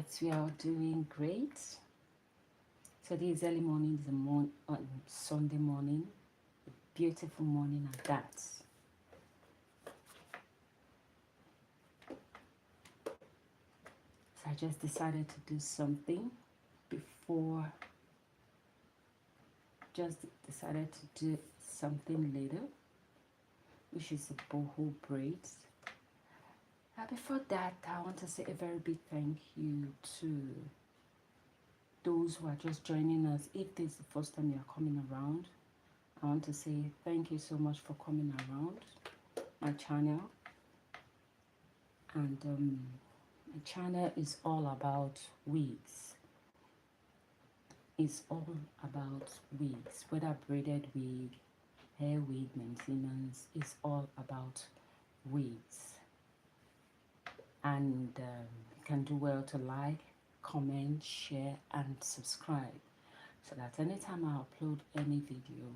bet we are doing great. So this is early morning, Sunday morning, a beautiful morning at that. So I just decided to do something before, just decided to do something later, which is the boho braids. Before that, I want to say a very big thank you to those who are just joining us. If this is the first time you are coming around, I want to say thank you so much for coming around my channel. And my channel is all about wigs. It's all about wigs, whether braided wig, hair wig maintenance, it's all about wigs. And you can do well to like, comment, share and subscribe, so that anytime I upload any video,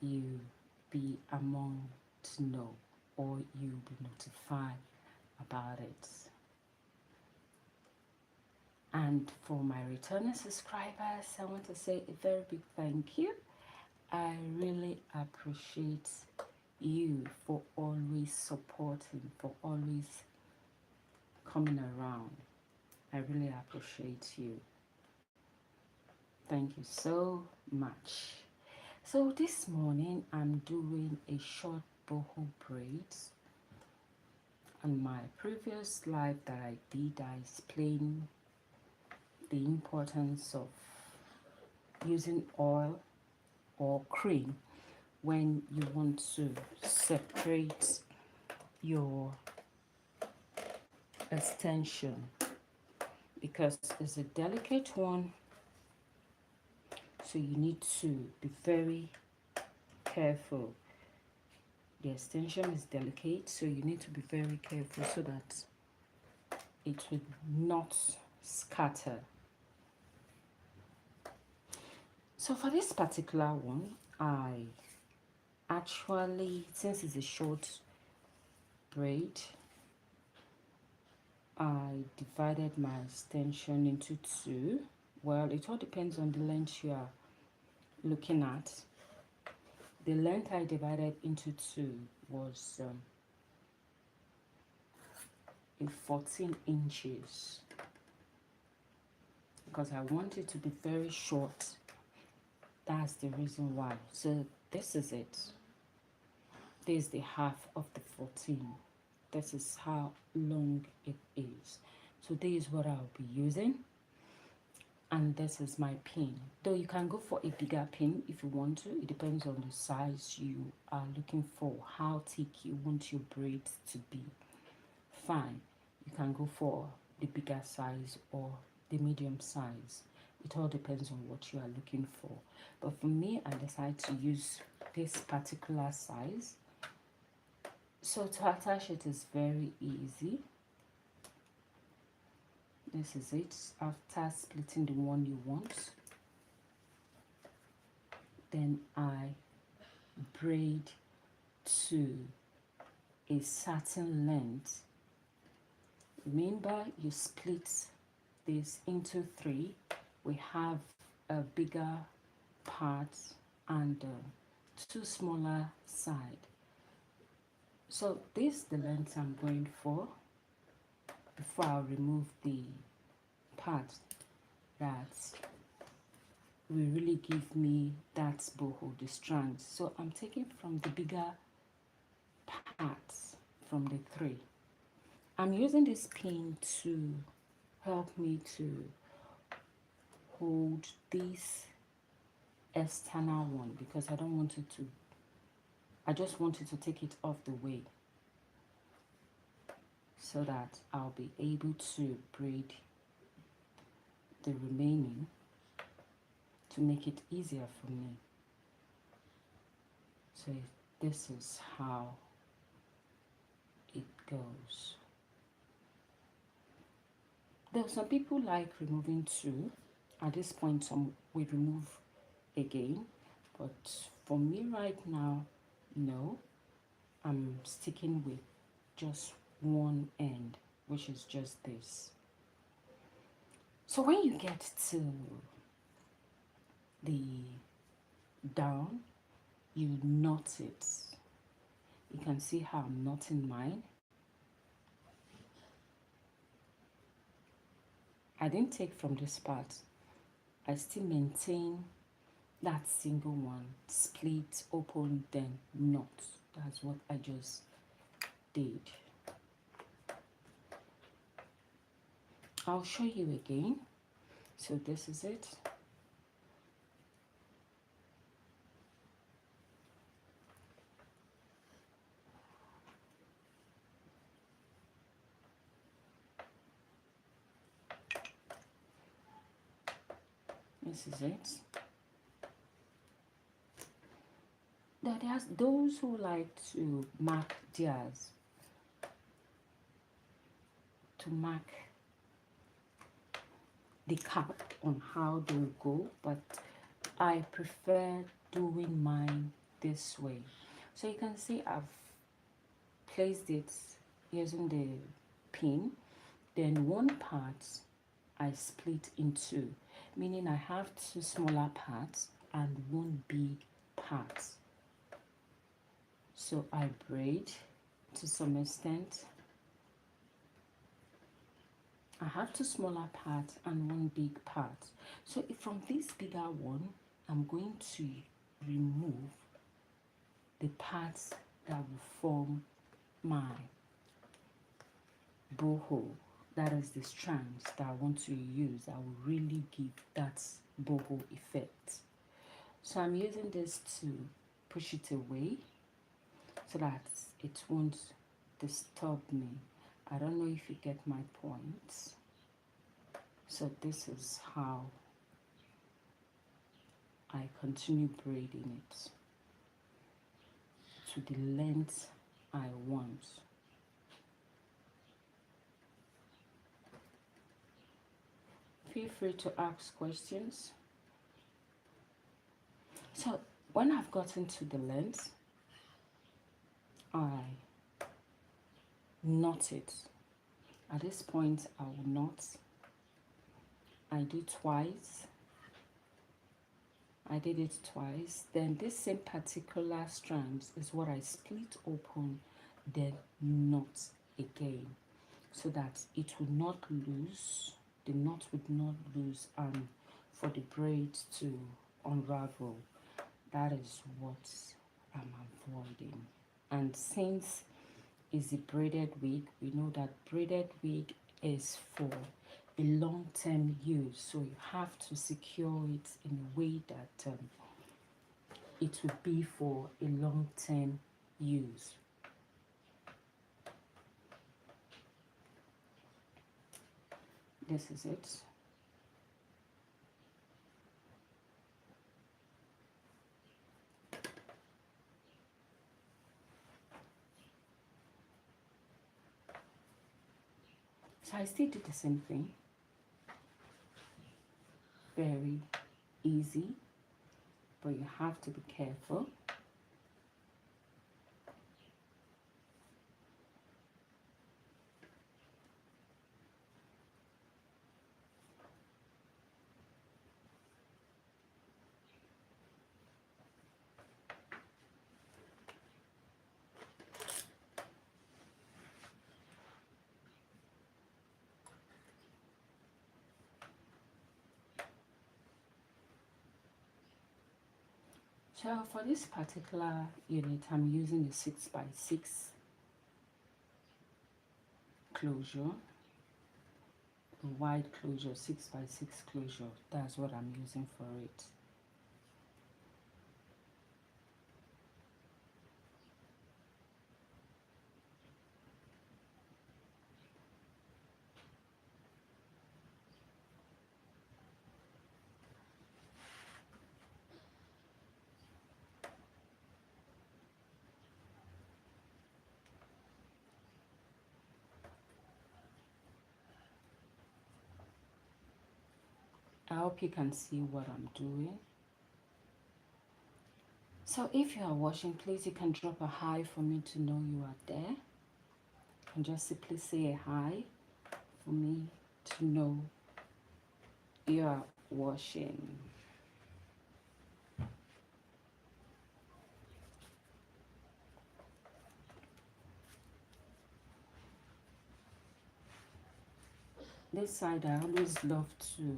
you be among to know, or you'll be notified about it. And for my returning subscribers, I want to say a very big thank you. I really appreciate you for always supporting, for always coming around. I really appreciate you. Thank you so much. So this morning I'm doing a short boho braids. On my previous live that I did, I explained the importance of using oil or cream when you want to separate your extension, because it's a delicate one, so you need to be very careful. The extension is delicate, so you need to be very careful so that it will not scatter. So for this particular one, I actually, since it's a short braid, I divided my extension into two. Well, it all depends on the length you are looking at. The length I divided into two was 14 inches, because I want it to be very short. That's the reason why. So this is it. This is the half of the 14. This is how long it is. So this is what I'll be using, and this is my pin. Though you can go for a bigger pin if you want to. It depends on the size you are looking for, how thick you want your braids to be. Fine, you can go for the bigger size or the medium size. It all depends on what you are looking for. But for me, I decided to use this particular size. So to attach it is very easy. This is it. After splitting the one you want, then I braid to a certain length. Remember, you split this into three. We have a bigger part and two smaller side. So this is the length I'm going for before I remove the part that will really give me that boho, the strands. So I'm taking from the bigger parts from the three. I'm using this pin to help me to hold this external one, because I don't want it to, I just wanted to take it off the way so that I'll be able to braid the remaining to make it easier for me. So this is how it goes. Though some people like removing two, at this point some will remove again, but for me right now, no, I'm sticking with just one end, which is just this. So when you get to the down, you knot it. You can see how I'm knotting mine. I didn't take from this part. I still maintain that single one, split, open, then knot. That's what I just did. I'll show you again. So this is it. This is it. Now there's those who like to mark theirs, to mark the cap on how they will go, but I prefer doing mine this way. So you can see I've placed it using the pin, then one part I split in two, meaning I have two smaller parts and one big part. So I braid to some extent. I have two smaller parts and one big part. So if from this bigger one, I'm going to remove the parts that will form my boho. That is the strands that I want to use. I will really give that boho effect. So I'm using this to push it away so that it won't disturb me. I don't know if you get my point. So this is how I continue braiding it to the length I want. Feel free to ask questions. So when I've gotten to the length, I knot it. At this point, I will knot. I do twice. I did it twice. Then this same particular strands is what I split open, then knot again, so that it will not lose. The knot would not lose, and for the braids to unravel. That is what I'm avoiding. And since it's a braided wig, we know that braided wig is for a long-term use, so you have to secure it in a way that it will be for a long-term use. This is it. So I still do the same thing. Very easy, but you have to be careful. So for this particular unit, I'm using the 6x6 closure, the wide closure, 6x6 closure. That's what I'm using for it. I hope you can see what I'm doing. So if you are watching, please you can drop a hi for me to know you are there. You can just simply say a hi for me to know you are washing. This side I always love to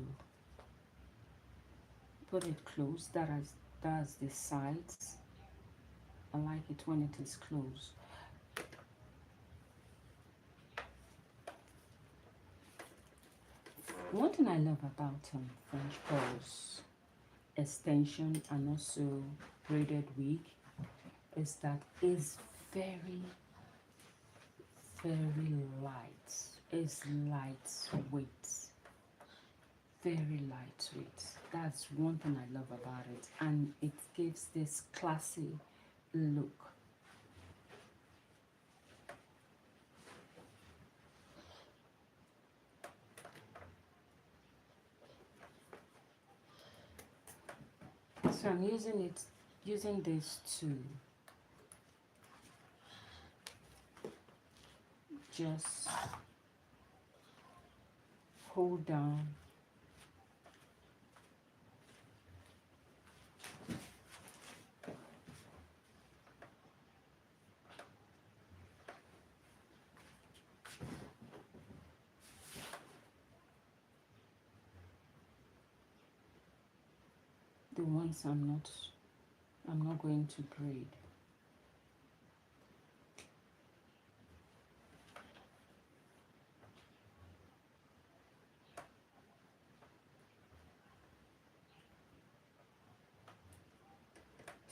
put it close. That's the sides. I like it when it is closed. One thing I love about French curls extension and also braided wig is that it's very light. It's lightweight, very lightweight. That's one thing I love about it, and it gives this classy look. So I'm using this to just hold down the ones I'm not going to braid.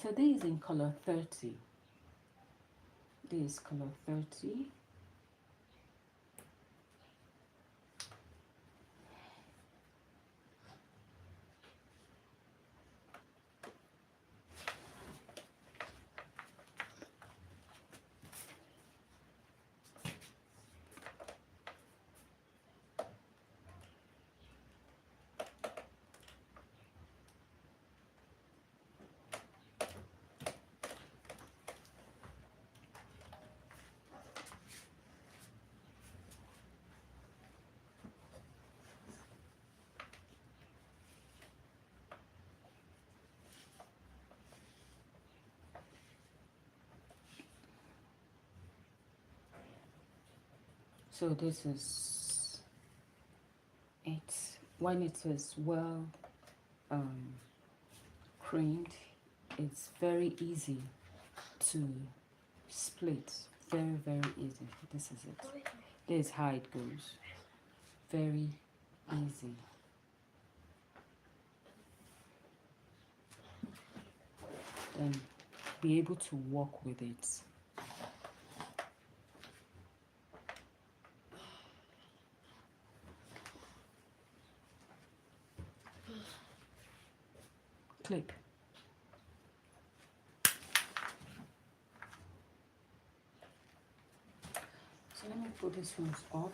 So this is in color 30. This is color 30. So this is it. When it is well creamed, it's very easy to split. Very easy. This is it. This is how it goes. Very easy. Then be able to work with it. Clip. So let me put this one off.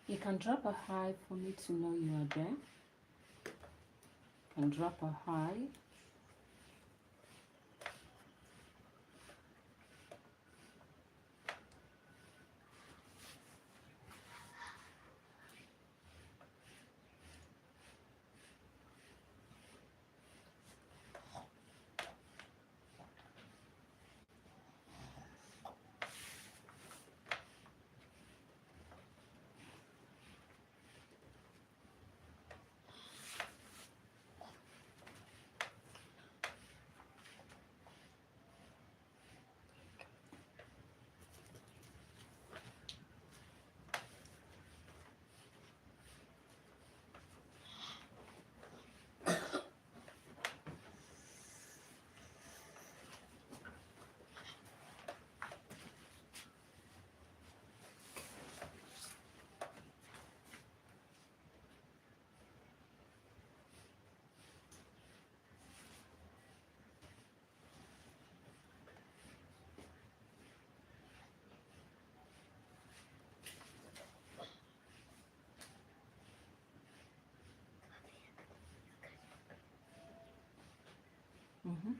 You can drop a high for me to know you are there. You can drop a high. Mm-hmm.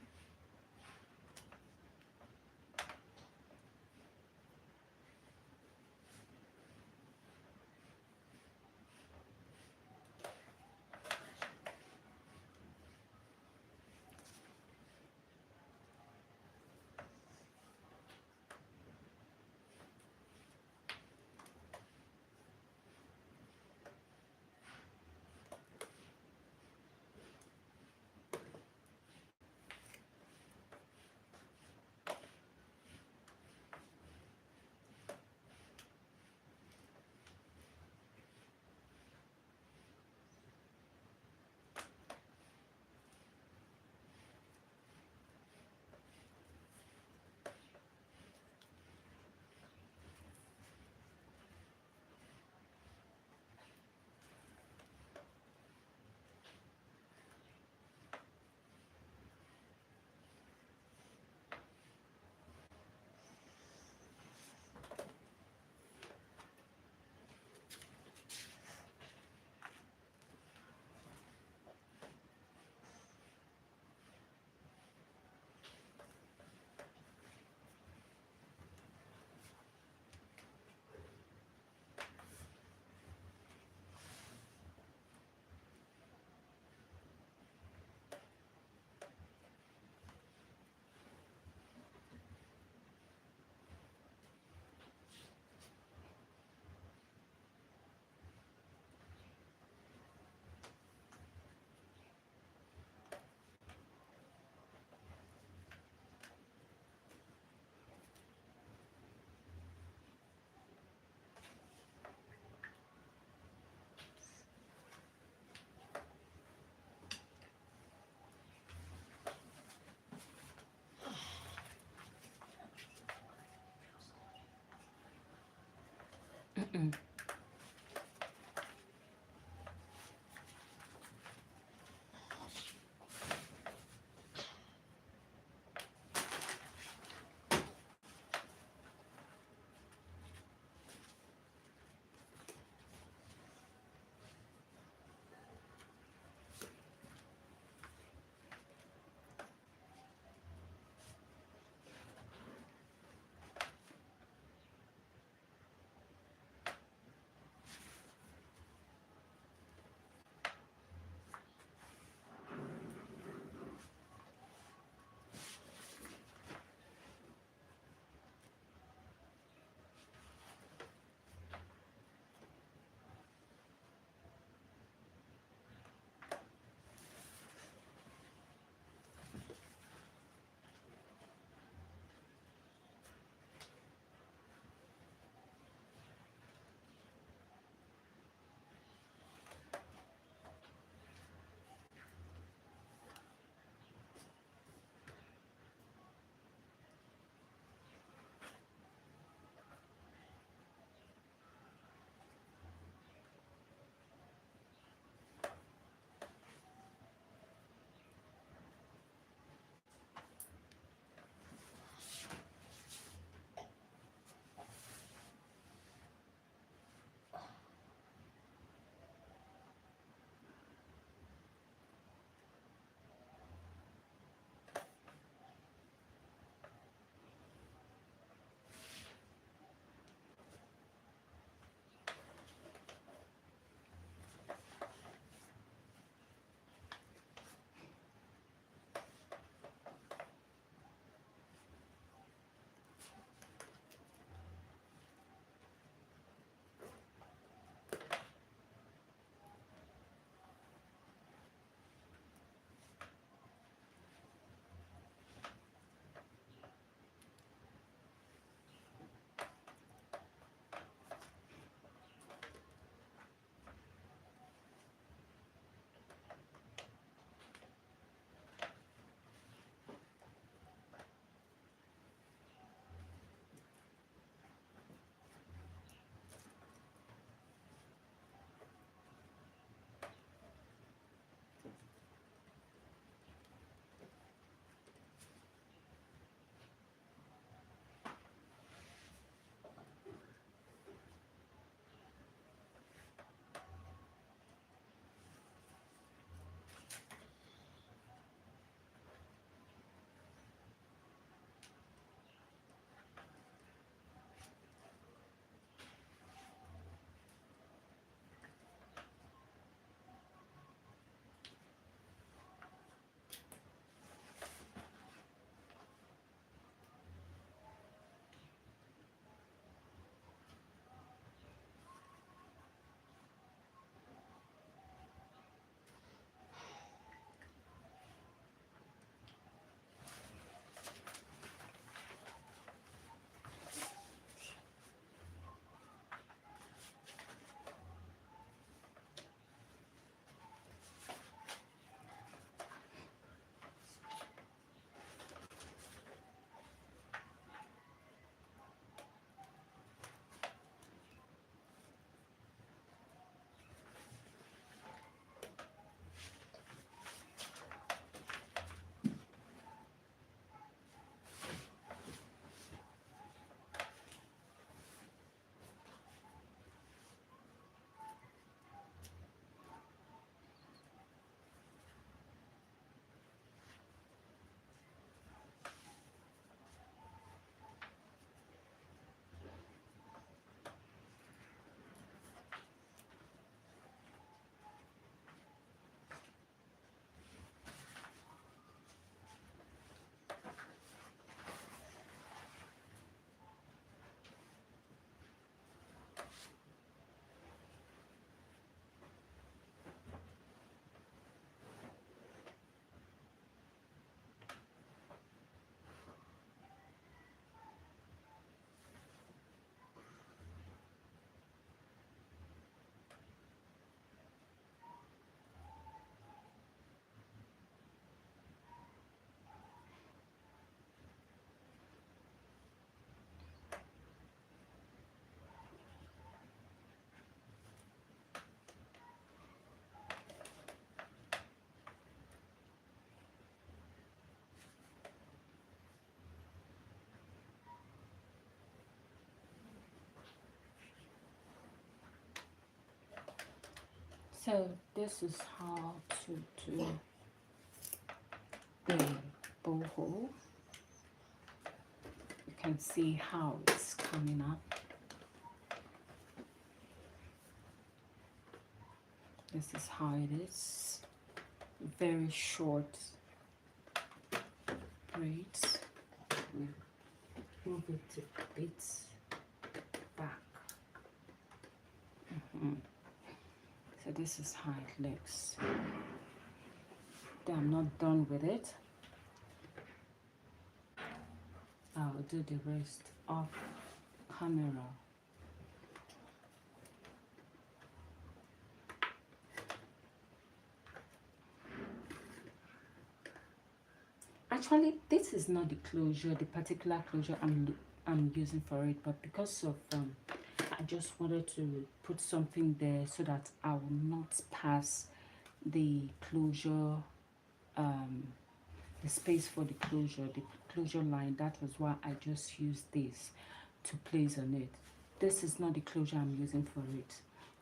So this is how to do the boho. You can see how it's coming up. This is how it is. Very short braids. We move it to bits back. So this is how it looks. I'm not done with it. I'll do the rest off camera. Actually, this is not the closure, the particular closure I'm using for it, but because of I just wanted to put something there so that I will not pass the closure, the space for the closure line. That was why I just used this to place on it. This is not the closure I'm using for it.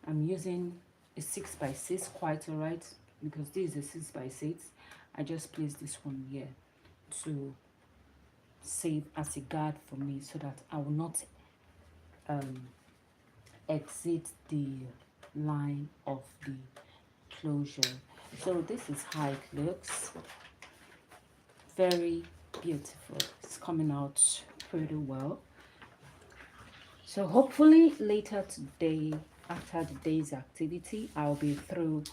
I'm using a 6x6, quite alright, because this is a 6x6. I just placed this one here to save as a guard for me, so that I will not exit the line of the closure. So this is how it looks. Very beautiful. It's coming out pretty well. So hopefully later today, after the day's activity, I'll be through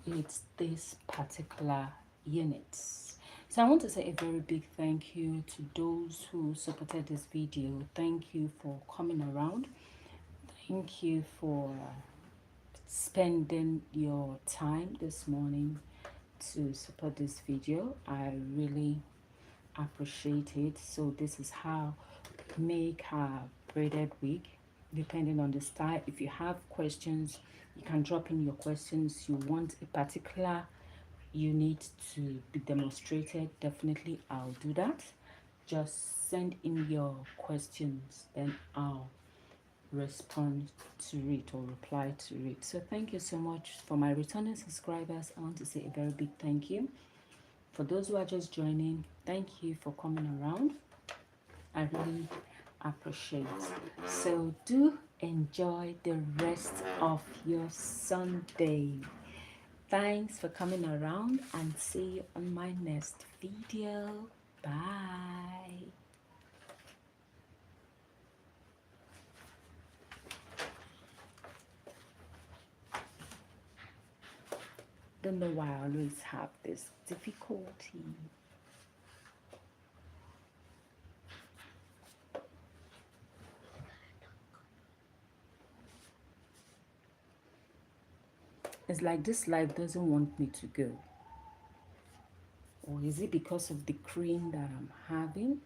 with this particular units. So I want to say a very big thank you to those who supported this video. Thank you for coming around. Thank you for spending your time this morning to support this video. I really appreciate it. So this is how we make our braided wig, depending on the style. If you have questions, you can drop in your questions. You want a particular unit to be demonstrated, definitely I'll do that. Just send in your questions, then I'll respond to it or reply to it. So thank you so much. For my returning subscribers, I want to say a very big thank you. For those who are just joining, thank you for coming around. I really appreciate it. So do enjoy the rest of your Sunday. Thanks for coming around, and see you on my next video. Bye. Don't know why I always have this difficulty. It's like this life doesn't want me to go. Or is it because of the cream that I'm having?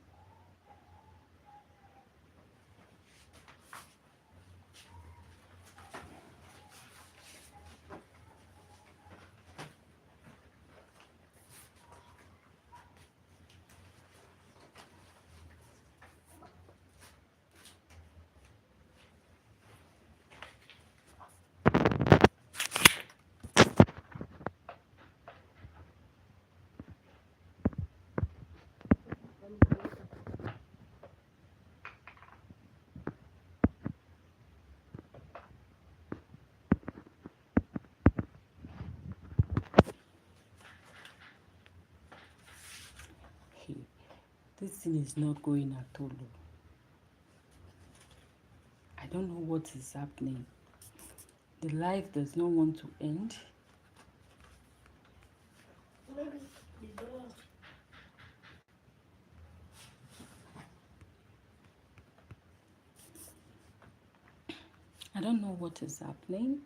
This thing is not going at all. I don't know what is happening. The life does not want to end. Maybe they don't. I don't know what is happening.